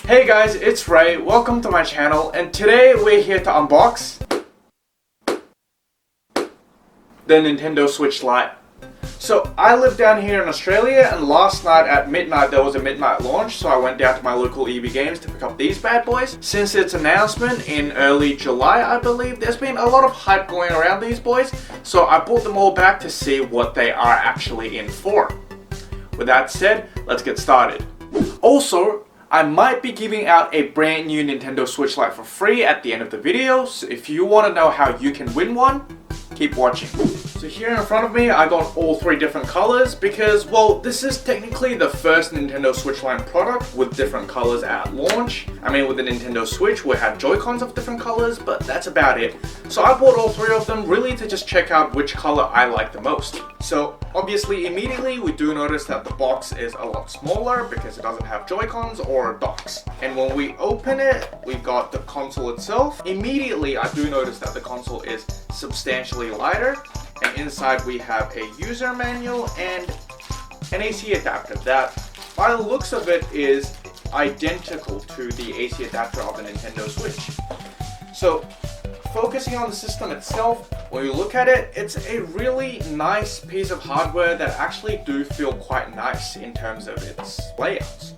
Hey guys, it's Ray, welcome to my channel, and today we're here to unbox the Nintendo Switch Lite. So I live down here in Australia, and last night at midnight there was a midnight launch, so I went down to my local EB Games to pick up these bad boys. Since its announcement in early July, I believe, there's been a lot of hype going around these boys, so I brought them all back to see what they are actually in for. With that said, let's get started. Also, I might be giving out a brand new Nintendo Switch Lite for free at the end of the video, so if you want to know how you can win one, keep watching. So here in front of me, I got all three different colors because, well, this is technically the first Nintendo Switch Lite product with different colors at launch. I mean, with the Nintendo Switch, we had Joy-Cons of different colors, but that's about it. So I bought all three of them really to just check out which color I like the most. So obviously, immediately, we do notice that the box is a lot smaller because it doesn't have Joy-Cons or docks. And when we open it, we got the console itself. Immediately, I do notice that the console is substantially lighter. And inside we have a user manual and an AC adapter that, by the looks of it, is identical to the AC adapter of the Nintendo Switch. So, focusing on the system itself, when you look at it, it's a really nice piece of hardware that actually do feel quite nice in terms of its layouts.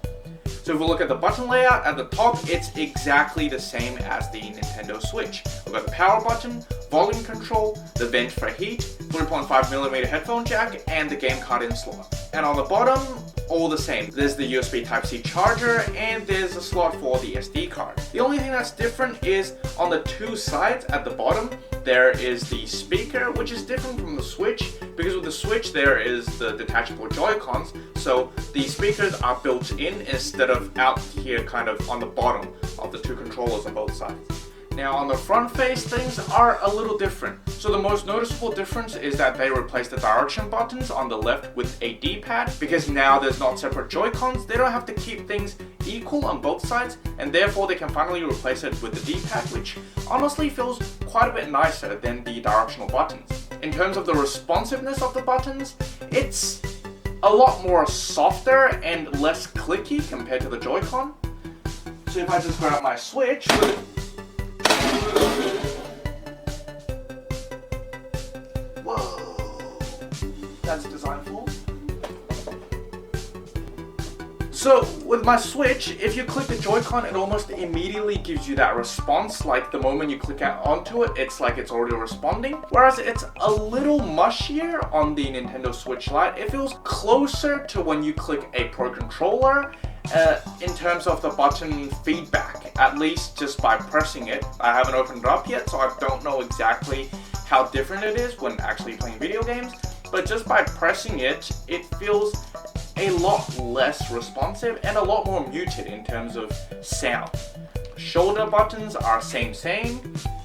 So if we look at the button layout, at the top, it's exactly the same as the Nintendo Switch. We've got the power button, volume control, the vent for heat, 3.5mm headphone jack, and the game card in slot. And on the bottom, all the same. There's the USB Type-C charger, and there's a slot for the SD card. The only thing that's different is on the two sides at the bottom, there is the speaker, which is different from the Switch, because with the Switch there is the detachable Joy-Cons, so the speakers are built in instead of out here kind of on the bottom of the two controllers on both sides. Now on the front face, things are a little different. So the most noticeable difference is that they replaced the direction buttons on the left with a D-pad, because now there's not separate Joy-Cons. They don't have to keep things equal on both sides, and therefore they can finally replace it with the D-pad, which honestly feels quite a bit nicer than the directional buttons. In terms of the responsiveness of the buttons, it's a lot more softer and less clicky compared to the Joy-Con. So if I just grab my Switch, whoa, that's design flaw. So with my Switch, if you click the Joy-Con, it almost immediately gives you that response. Like the moment you click onto it, it's like it's already responding. Whereas it's a little mushier on the Nintendo Switch Lite. It feels closer to when you click a Pro Controller in terms of the button feedback, at least just by pressing it. I haven't opened it up yet, so I don't know exactly how different it is when actually playing video games. But just by pressing it, it feels a lot less responsive and a lot more muted in terms of sound. Shoulder buttons are same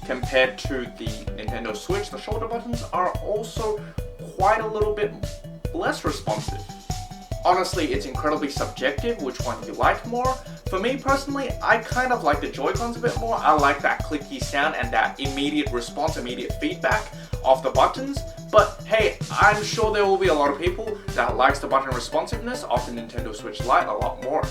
compared to the Nintendo Switch. The shoulder buttons are also quite a little bit less responsive. Honestly, it's incredibly subjective which one you like more. For me personally, I kind of like the Joy-Cons a bit more. I like that clicky sound and that immediate response, immediate feedback of the buttons. But hey, I'm sure there will be a lot of people that likes the button responsiveness of the Nintendo Switch Lite a lot more.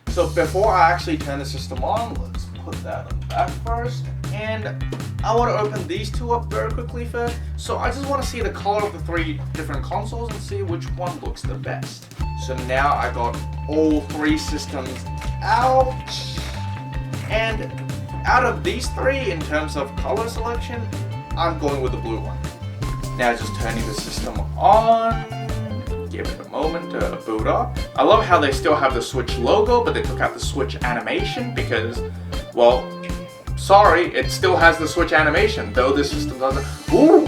So before I actually turn the system on, let's put that on the back first. And I want to open these two up very quickly first. So I just want to see the color of the three different consoles and see which one looks the best. So now I got all three systems out. And out of these three, in terms of color selection, I'm going with the blue one. Now just turning the system on, give it a moment to boot up. I love how they still have the Switch logo, but they took out the Switch animation because, well, sorry, it still has the Switch animation, though this system doesn't. Ooh!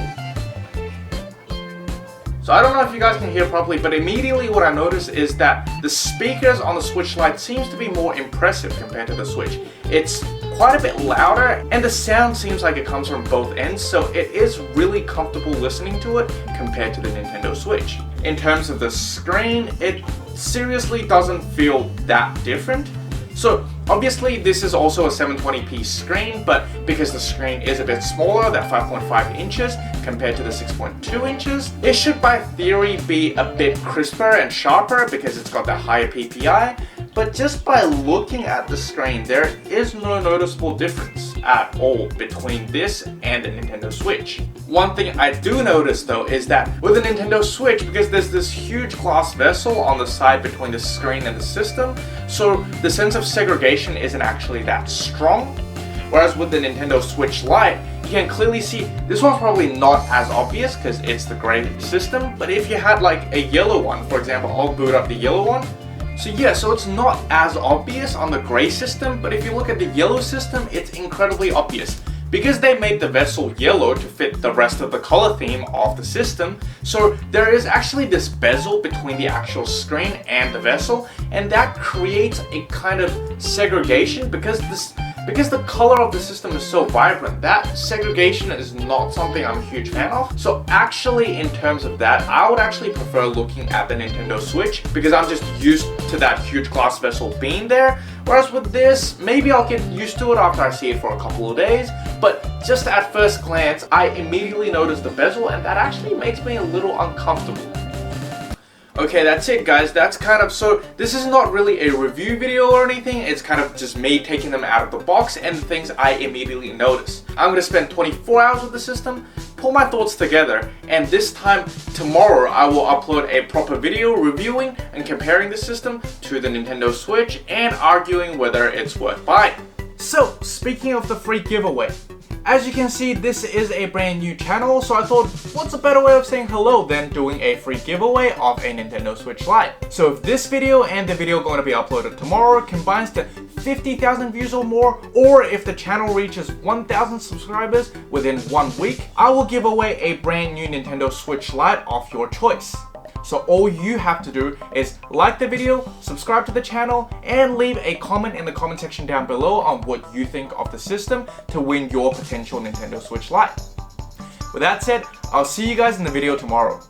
So I don't know if you guys can hear properly, but immediately what I notice is that the speakers on the Switch Lite seems to be more impressive compared to the Switch. It's quite a bit louder, and the sound seems like it comes from both ends, so it is really comfortable listening to it compared to the Nintendo Switch. In terms of the screen, it seriously doesn't feel that different. So obviously this is also a 720p screen, but because the screen is a bit smaller, that 5.5 inches compared to the 6.2 inches, it should by theory be a bit crisper and sharper because it's got that higher PPI. But just by looking at the screen, there is no noticeable difference at all between this and the Nintendo Switch. One thing I do notice though is that with the Nintendo Switch, because there's this huge glass vessel on the side between the screen and the system, so the sense of segregation isn't actually that strong. Whereas with the Nintendo Switch Lite, you can clearly see this one's probably not as obvious because it's the gray system, but if you had like a yellow one, for example, I'll boot up the yellow one. So yeah, so it's not as obvious on the gray system, but if you look at the yellow system, it's incredibly obvious. Because they made the vessel yellow to fit the rest of the color theme of the system, so there is actually this bezel between the actual screen and the vessel, and that creates a kind of segregation because the color of the system is so vibrant. That segregation is not something I'm a huge fan of. So actually, in terms of that, I would actually prefer looking at the Nintendo Switch because I'm just used to that huge glass vessel being there. Whereas with this, maybe I'll get used to it after I see it for a couple of days, but just at first glance, I immediately notice the bezel, and that actually makes me a little uncomfortable. Okay, that's it guys, so this is not really a review video or anything, it's kind of just me taking them out of the box and the things I immediately notice. I'm going to spend 24 hours with the system, pull my thoughts together, and this time tomorrow I will upload a proper video reviewing and comparing the system to the Nintendo Switch and arguing whether it's worth buying. So, speaking of the free giveaway, as you can see, this is a brand new channel, so I thought, what's a better way of saying hello than doing a free giveaway of a Nintendo Switch Lite? So if this video and the video going to be uploaded tomorrow combines to 50,000 views or more, or if the channel reaches 1,000 subscribers within 1 week, I will give away a brand new Nintendo Switch Lite of your choice. So all you have to do is like the video, subscribe to the channel, and leave a comment in the comment section down below on what you think of the system to win your potential Nintendo Switch Lite. With that said, I'll see you guys in the video tomorrow.